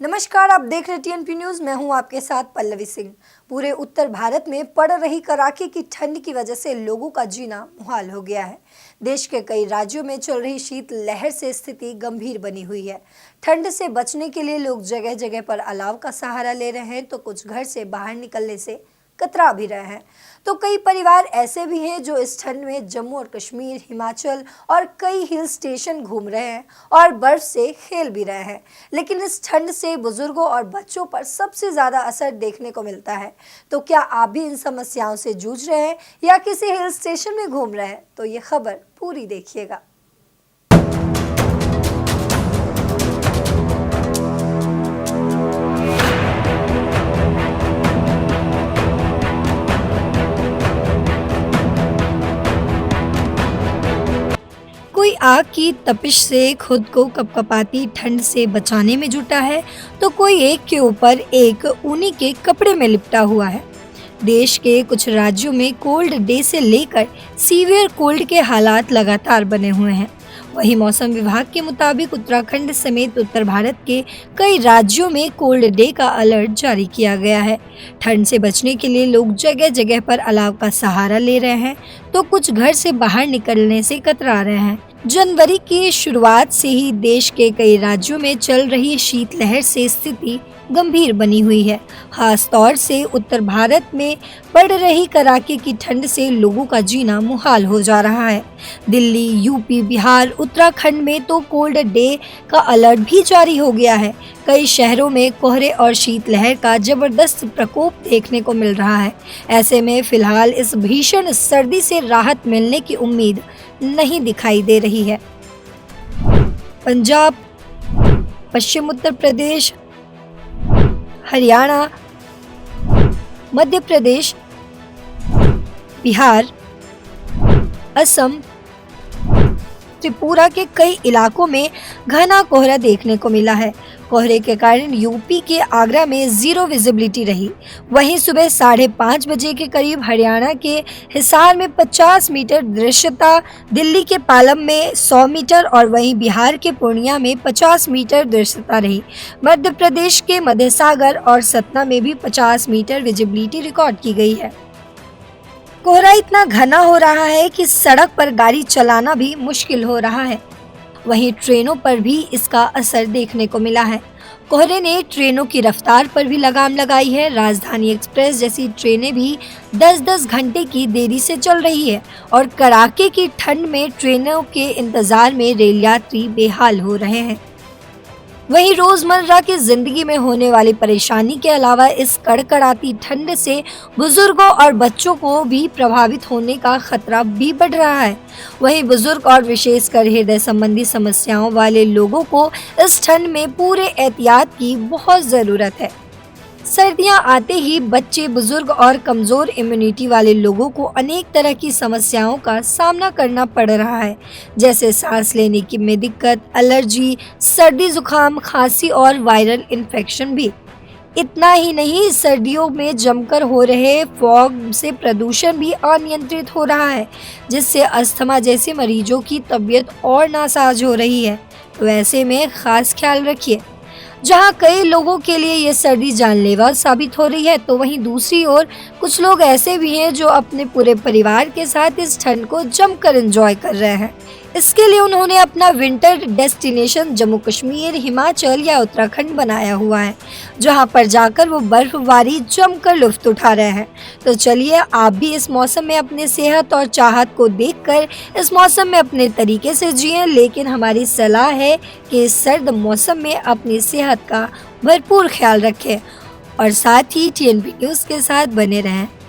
नमस्कार, आप देख रहे टीएनपी न्यूज़। मैं हूं आपके साथ पल्लवी सिंह। पूरे उत्तर भारत में पड़ रही कड़ाके की ठंड की वजह से लोगों का जीना मुहाल हो गया है। देश के कई राज्यों में चल रही शीत लहर से स्थिति गंभीर बनी हुई है। ठंड से बचने के लिए लोग जगह जगह पर अलाव का सहारा ले रहे हैं, तो कुछ घर से बाहर निकलने से कतरा भी रहे हैं। तो कई परिवार ऐसे भी हैं जो इस ठंड में जम्मू और कश्मीर, हिमाचल और कई हिल स्टेशन घूम रहे हैं और बर्फ से खेल भी रहे हैं। लेकिन इस ठंड से बुजुर्गों और बच्चों पर सबसे ज़्यादा असर देखने को मिलता है। तो क्या आप भी इन समस्याओं से जूझ रहे हैं या किसी हिल स्टेशन में घूम रहे हैं? तो ये खबर पूरी देखिएगा। कोई आग की तपिश से खुद को कपकपाती ठंड से बचाने में जुटा है, तो कोई एक के ऊपर एक ऊनी के कपड़े में लिपटा हुआ है। देश के कुछ राज्यों में कोल्ड डे से लेकर सीवियर कोल्ड के हालात लगातार बने हुए हैं। वहीं मौसम विभाग के मुताबिक उत्तराखंड समेत उत्तर भारत के कई राज्यों में कोल्ड डे का अलर्ट जारी किया गया है। ठंड से बचने के लिए लोग जगह जगह पर अलाव का सहारा ले रहे हैं, तो कुछ घर से बाहर निकलने से कतरा रहे हैं। जनवरी की शुरुआत से ही देश के कई राज्यों में चल रही शीतलहर से स्थिति गंभीर बनी हुई है। खास तौर से उत्तर भारत में पड़ रही कड़ाके की ठंड से लोगों का जीना मुहाल हो जा रहा है। दिल्ली, यूपी, बिहार, उत्तराखंड में तो कोल्ड डे का अलर्ट भी जारी हो गया है। कई शहरों में कोहरे और शीतलहर का जबरदस्त प्रकोप देखने को मिल रहा है। ऐसे में फिलहाल इस भीषण सर्दी से राहत मिलने की उम्मीद नहीं दिखाई दे रही है। पंजाब, पश्चिम उत्तर प्रदेश, हरियाणा, मध्य प्रदेश, बिहार, असम, त्रिपुरा के कई इलाकों में घना कोहरा देखने को मिला है। कोहरे के कारण यूपी के आगरा में जीरो विजिबिलिटी रही। वहीं सुबह 5:30 बजे के करीब हरियाणा के हिसार में 50 मीटर दृश्यता, दिल्ली के पालम में 100 मीटर और वहीं बिहार के पूर्णिया में 50 मीटर दृश्यता रही। मध्य प्रदेश के मध्य सागर और सतना में भी 50 मीटर विजिबिलिटी रिकॉर्ड की गई है। कोहरा इतना घना हो रहा है कि सड़क पर गाड़ी चलाना भी मुश्किल हो रहा है। वहीं ट्रेनों पर भी इसका असर देखने को मिला है। कोहरे ने ट्रेनों की रफ्तार पर भी लगाम लगाई है। राजधानी एक्सप्रेस जैसी ट्रेनें भी 10-10 घंटे की देरी से चल रही है और कड़ाके की ठंड में ट्रेनों के इंतजार में रेल यात्री बेहाल हो रहे हैं। वहीं रोजमर्रा की जिंदगी में होने वाली परेशानी के अलावा इस कड़कड़ाती ठंड से बुजुर्गों और बच्चों को भी प्रभावित होने का खतरा भी बढ़ रहा है। वहीं बुजुर्ग और विशेषकर हृदय संबंधी समस्याओं वाले लोगों को इस ठंड में पूरे एहतियात की बहुत जरूरत है। सर्दियां आते ही बच्चे, बुजुर्ग और कमजोर इम्यूनिटी वाले लोगों को अनेक तरह की समस्याओं का सामना करना पड़ रहा है, जैसे सांस लेने की में दिक्कत, एलर्जी, सर्दी, जुकाम, खांसी और वायरल इन्फेक्शन भी। इतना ही नहीं, सर्दियों में जमकर हो रहे फॉग से प्रदूषण भी अनियंत्रित हो रहा है, जिससे अस्थमा जैसे मरीजों की तबीयत और नासाज हो रही है। तो ऐसे में खास ख्याल रखिए। जहां कई लोगों के लिए ये सर्दी जानलेवा साबित हो रही है, तो वहीं दूसरी ओर कुछ लोग ऐसे भी हैं जो अपने पूरे परिवार के साथ इस ठंड को जमकर एंजॉय कर रहे हैं। इसके लिए उन्होंने अपना विंटर डेस्टिनेशन जम्मू कश्मीर, हिमाचल या उत्तराखंड बनाया हुआ है, जहां पर जाकर वो बर्फबारी जमकर लुत्फ उठा रहे हैं। तो चलिए, आप भी इस मौसम में अपने सेहत और चाहत को देखकर इस मौसम में अपने तरीके से जिएं, लेकिन हमारी सलाह है कि इस सर्द मौसम में अपनी सेहत का भरपूर ख्याल रखें और साथ ही टीएनपी न्यूज़ के साथ बने रहें।